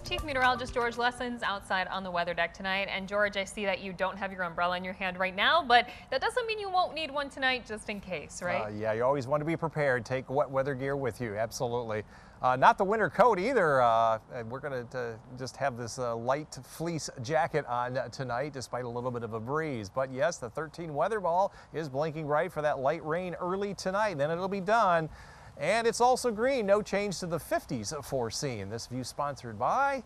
Chief Meteorologist George Lessons outside on the weather deck tonight. And George, I see that you don't have your umbrella in your hand right now, but that doesn't mean you won't need one tonight just in case, right? Yeah, you always want to be prepared. Take wet weather gear with you, absolutely. Not the winter coat either. We're going to just have this light fleece jacket on tonight despite a little bit of a breeze. But yes, the 13 weather ball is blinking bright for that light rain early tonight. Then it'll be done. And it's also green, no change to the 50s foreseen. This view sponsored by...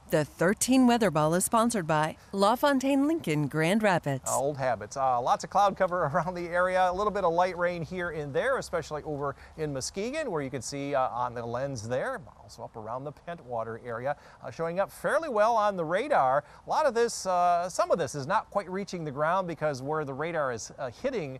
The 13 weather ball is sponsored by LaFontaine Lincoln Grand Rapids. Old habits. Lots of cloud cover around the area. A little bit of light rain here and there, especially over in Muskegon, where you can see on the lens there. Also up around the Pentwater area, showing up fairly well on the radar. A lot of this, some of this is not quite reaching the ground because where the radar is hitting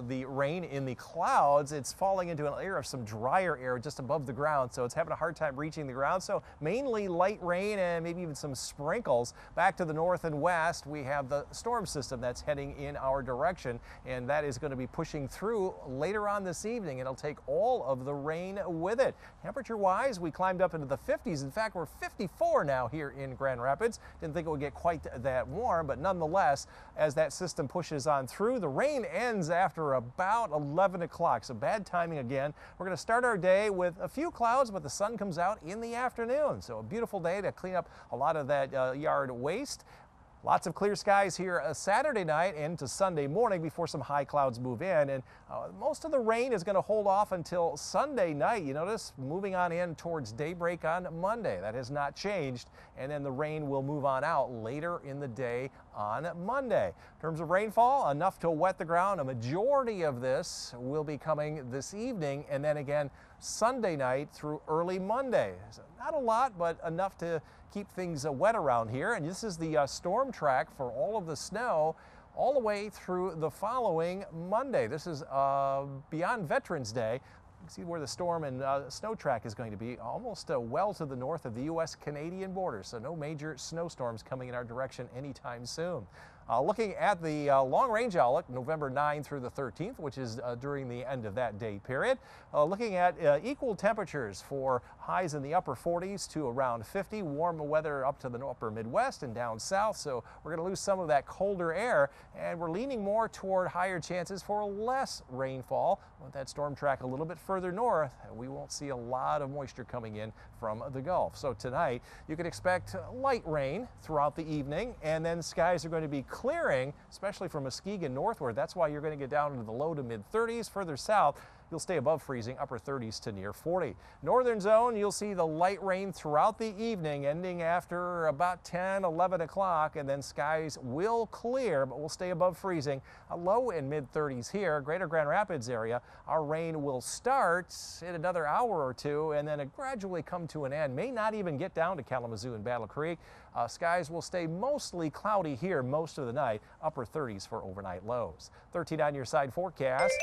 the rain in the clouds, it's falling into an layer of some drier air just above the ground, so it's having a hard time reaching the ground. So mainly light rain and maybe even some sprinkles. Back to the north and west, we have the storm system that's heading in our direction, and that is going to be pushing through later on this evening. It'll take all of the rain with it. Temperature-wise, we climbed up into the 50s. In fact, we're 54 now here in Grand Rapids. Didn't think it would get quite that warm, but nonetheless, as that system pushes on through, the rain ends after about 11 o'clock. So bad timing again. We're going to start our day with a few clouds, but the sun comes out in the afternoon. So a beautiful day to clean up a lot of that yard waste. Lots of clear skies here Saturday night into Sunday morning before some high clouds move in. And most of the rain is going to hold off until Sunday night. You notice moving on in towards daybreak on Monday. That has not changed. And then the rain will move on out later in the day on Monday. In terms of rainfall, enough to wet the ground. A majority of this will be coming this evening and then again Sunday night through early Monday. So not a lot, but enough to keep things wet around here. And this is the storm track for all of the snow all the way through the following Monday. This is beyond Veterans Day. You can see where the storm and snow track is going to be, almost well to the north of the U.S.-Canadian border. So no major snowstorms coming in our direction anytime soon. Looking at the long-range outlook, November 9 through the 13th, which is during the end of that day period. Looking at equal temperatures for highs in the upper 40s to around 50. Warm weather up to the upper Midwest and down south, so we're going to lose some of that colder air, and we're leaning more toward higher chances for less rainfall. With that storm track a little bit further north, we won't see a lot of moisture coming in from the Gulf. So tonight, you can expect light rain throughout the evening, and then skies are going to be clearing, especially from Muskegon northward. That's why you're going to get down into the low to mid 30s. Further south, you'll stay above freezing, upper 30s to near 40. Northern zone, you'll see the light rain throughout the evening, ending after about 10, 11 o'clock, and then skies will clear, but we'll stay above freezing. A low in mid 30s here. Greater Grand Rapids area, our rain will start in another hour or two, and then it gradually come to an end. May not even get down to Kalamazoo and Battle Creek. Skies will stay mostly cloudy here most of the night, upper 30s for overnight lows. 13 on your side forecast.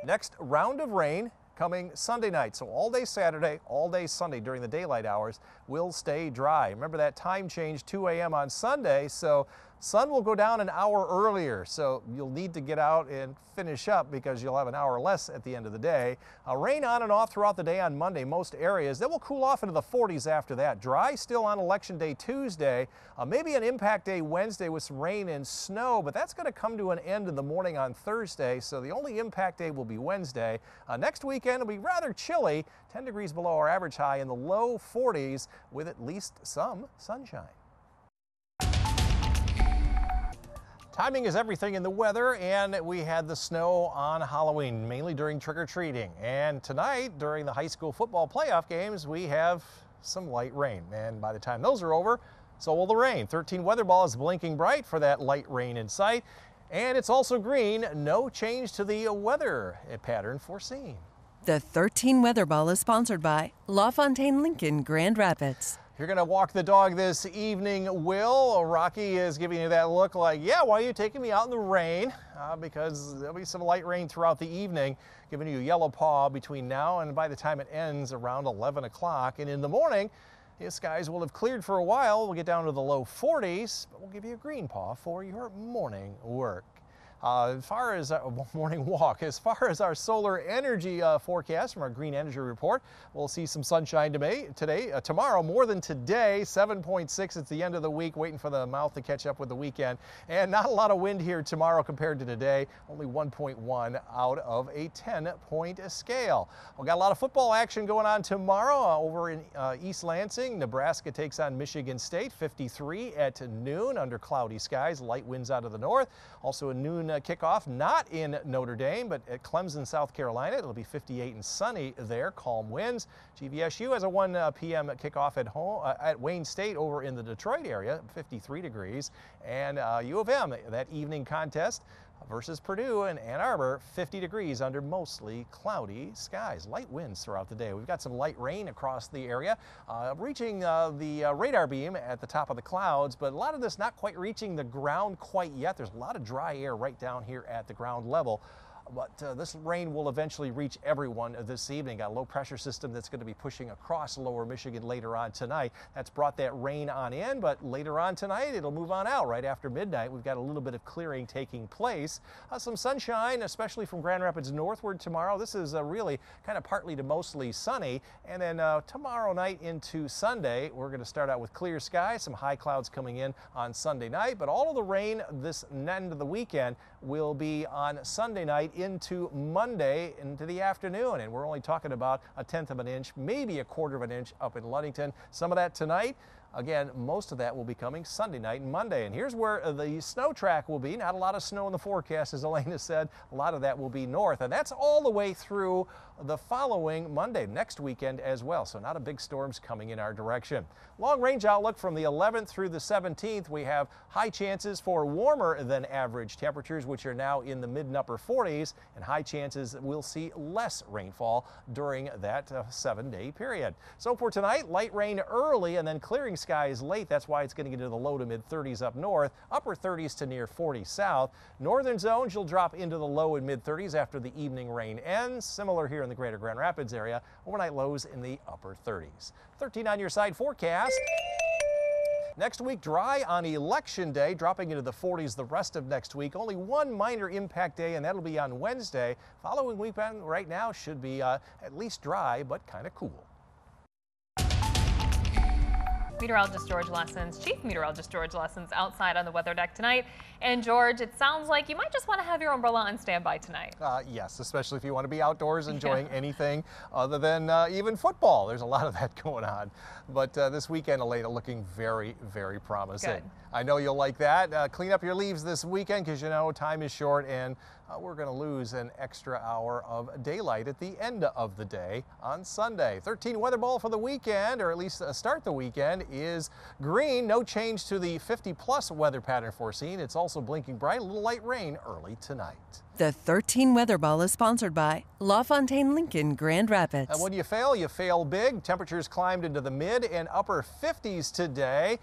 Next round of rain coming Sunday night. So all day Saturday, all day Sunday during the daylight hours will stay dry. Remember that time change 2 a.m. on Sunday, so sun will go down an hour earlier. So you'll need to get out and finish up because you'll have an hour less at the end of the day. Rain on and off throughout the day on Monday, most areas. Then we'll cool off into the 40s after that. Dry still on Election Day Tuesday. Maybe an impact day Wednesday with some rain and snow, but that's going to come to an end in the morning on Thursday. So the only impact day will be Wednesday. Next weekend will be rather chilly, 10 degrees below our average high in the low 40s with at least some sunshine. Timing is everything in the weather, and we had the snow on Halloween, mainly during trick-or-treating. And tonight, during the high school football playoff games, we have some light rain. And by the time those are over, so will the rain. 13 weather ball is blinking bright for that light rain in sight. And it's also green, no change to the weather pattern foreseen. The 13 weather ball is sponsored by LaFontaine Lincoln Grand Rapids. You're going to walk the dog this evening, Will. Rocky is giving you that look like, yeah, why are you taking me out in the rain? Because there'll be some light rain throughout the evening, giving you a yellow paw between now and by the time it ends around 11 o'clock. And in the morning, the skies will have cleared for a while. We'll get down to the low 40s, but we'll give you a green paw for your morning work. As far as morning walk, as far as our solar energy forecast from our green energy report, we'll see some sunshine tomorrow more than today. 7.6. It's the end of the week, waiting for the mouth to catch up with the weekend, and not a lot of wind here tomorrow compared to today. Only 1.1 out of a 10-point scale. We got a lot of football action going on tomorrow over in East Lansing. Nebraska takes on Michigan State. 53 at noon under cloudy skies. Light winds out of the north. Also a noon kickoff, not in Notre Dame, but at Clemson, South Carolina. It'll be 58 and sunny there, calm winds. GVSU has a 1 p.m. kickoff at home at Wayne State over in the Detroit area, 53 degrees. And U of M, that evening contest versus Purdue in Ann Arbor, 50 degrees under mostly cloudy skies. Light winds throughout the day. We've got some light rain across the area, reaching the radar beam at the top of the clouds, but a lot of this not quite reaching the ground quite yet. There's a lot of dry air right down here at the ground level. But this rain will eventually reach everyone this evening. Got a low pressure system that's going to be pushing across lower Michigan later on tonight. That's brought that rain on in, but later on tonight it'll move on out. Right after midnight, we've got a little bit of clearing taking place. Some sunshine, especially from Grand Rapids northward tomorrow. This is really kind of partly to mostly sunny. And then tomorrow night into Sunday, we're going to start out with clear skies, some high clouds coming in on Sunday night. But all of the rain this end of the weekend will be on Sunday night into Monday into the afternoon, and we're only talking about 1/10 of an inch, maybe 1/4 of an inch up in Ludington. Some of that tonight. Again, most of that will be coming Sunday night and Monday. And here's where the snow track will be. Not a lot of snow in the forecast, as Elena said. A lot of that will be north. And that's all the way through the following Monday, next weekend as well. So not a big storms coming in our direction. Long range outlook from the 11th through the 17th. We have high chances for warmer than average temperatures, which are now in the mid and upper 40s, and high chances that we'll see less rainfall during that 7-day period. So for tonight, light rain early and then clearing skies late. That's why it's going to get into the low to mid 30s up north, upper 30s to near 40 south. Northern zones, you'll drop into the low and mid 30s after the evening rain ends. Similar here in the greater Grand Rapids area, overnight lows in the upper 30s. 13 on your side forecast. Next week, dry on Election Day, dropping into the 40s the rest of next week. Only one minor impact day, and that'll be on Wednesday. Following weekend right now should be at least dry, but kind of cool. Meteorologist George Lessons, Chief Meteorologist George Lessons, outside on the weather deck tonight. And George, it sounds like you might just want to have your umbrella on standby tonight. Yes, especially if you want to be outdoors enjoying anything other than even football. There's a lot of that going on. But this weekend, Elena, looking very, very promising. Good. I know you'll like that. Clean up your leaves this weekend because you know time is short, and we're going to lose an extra hour of daylight at the end of the day on Sunday. 13 weather ball for the weekend, or at least start the weekend, is green. No change to the 50-plus weather pattern foreseen. It's also blinking bright. A little light rain early tonight. The 13 weather ball is sponsored by LaFontaine Lincoln Grand Rapids. And when you fail big. Temperatures climbed into the mid and upper 50s today.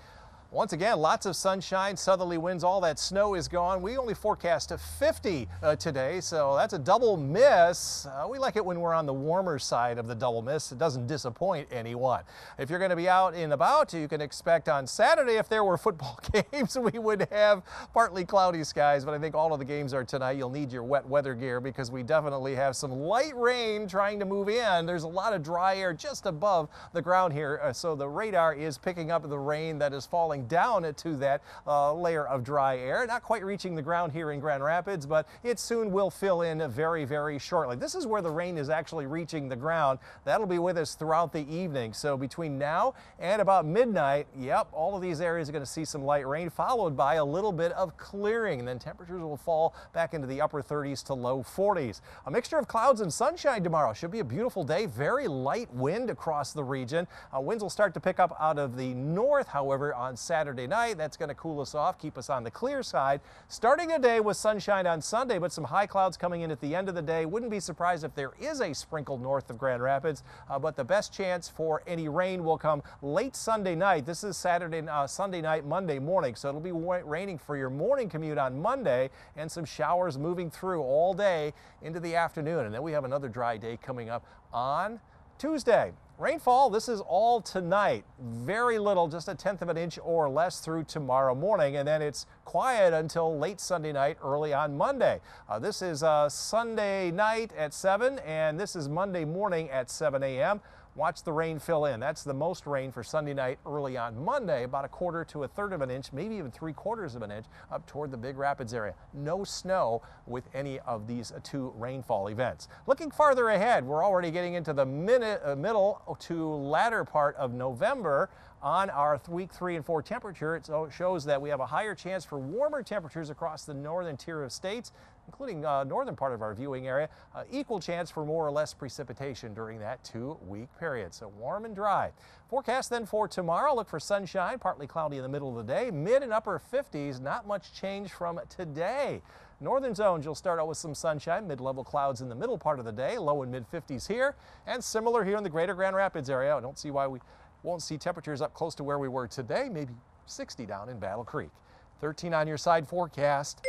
Once again, lots of sunshine, southerly winds, all that snow is gone. We only forecast 50 today, so that's a double miss. We like it when we're on the warmer side of the double miss. It doesn't disappoint anyone. If you're going to be out and about, you can expect on Saturday, if there were football games, we would have partly cloudy skies, but I think all of the games are tonight. You'll need your wet weather gear because we definitely have some light rain trying to move in. There's a lot of dry air just above the ground here, so the radar is picking up the rain that is falling down to that layer of dry air. Not quite reaching the ground here in Grand Rapids, but it soon will fill in very, very shortly. This is where the rain is actually reaching the ground. That'll be with us throughout the evening. So between now and about midnight, yep, all of these areas are going to see some light rain, followed by a little bit of clearing, and then temperatures will fall back into the upper 30s to low 40s. A mixture of clouds and sunshine tomorrow. Should be a beautiful day. Very light wind across the region. Winds will start to pick up out of the north, however, on Saturday night. That's going to cool us off, keep us on the clear side. Starting today with sunshine on Sunday, but some high clouds coming in at the end of the day. Wouldn't be surprised if there is a sprinkle north of Grand Rapids, but the best chance for any rain will come late Sunday night. This is Sunday night, Monday morning, so it'll be raining for your morning commute on Monday, and some showers moving through all day into the afternoon. And then we have another dry day coming up on Tuesday, rainfall, this is all tonight. Very little, just a tenth of an inch or less through tomorrow morning, and then it's quiet until late Sunday night, early on Monday. This is Sunday night at 7, and this is Monday morning at 7 a.m. Watch the rain fill in. That's the most rain for Sunday night early on Monday, about a quarter to a third of an inch, maybe even 3/4 of an inch up toward the Big Rapids area. No snow with any of these two rainfall events. Looking farther ahead, we're already getting into the middle to latter part of November. On our week 3 and 4 temperature, it shows that we have a higher chance for warmer temperatures across the northern tier of states, including northern part of our viewing area. Equal chance for more or less precipitation during that 2-week period. So warm and dry. Forecast then for tomorrow, look for sunshine, partly cloudy in the middle of the day, mid and upper 50s, not much change from today. Northern zones, you'll start out with some sunshine, mid-level clouds in the middle part of the day, low and mid 50s here, and similar here in the greater Grand Rapids area. I don't see why we won't see temperatures up close to where we were today, maybe 60 down in Battle Creek. 13 on your side forecast.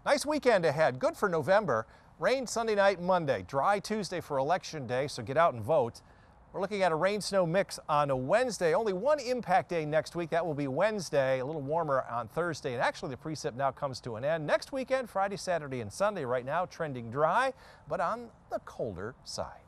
Nice weekend ahead, good for November. Rain Sunday night, Monday, dry Tuesday for Election Day, so get out and vote. We're looking at a rain-snow mix on a Wednesday. Only one impact day next week. That will be Wednesday, a little warmer on Thursday. And actually, the precip now comes to an end. Next weekend, Friday, Saturday, and Sunday right now, trending dry, but on the colder side.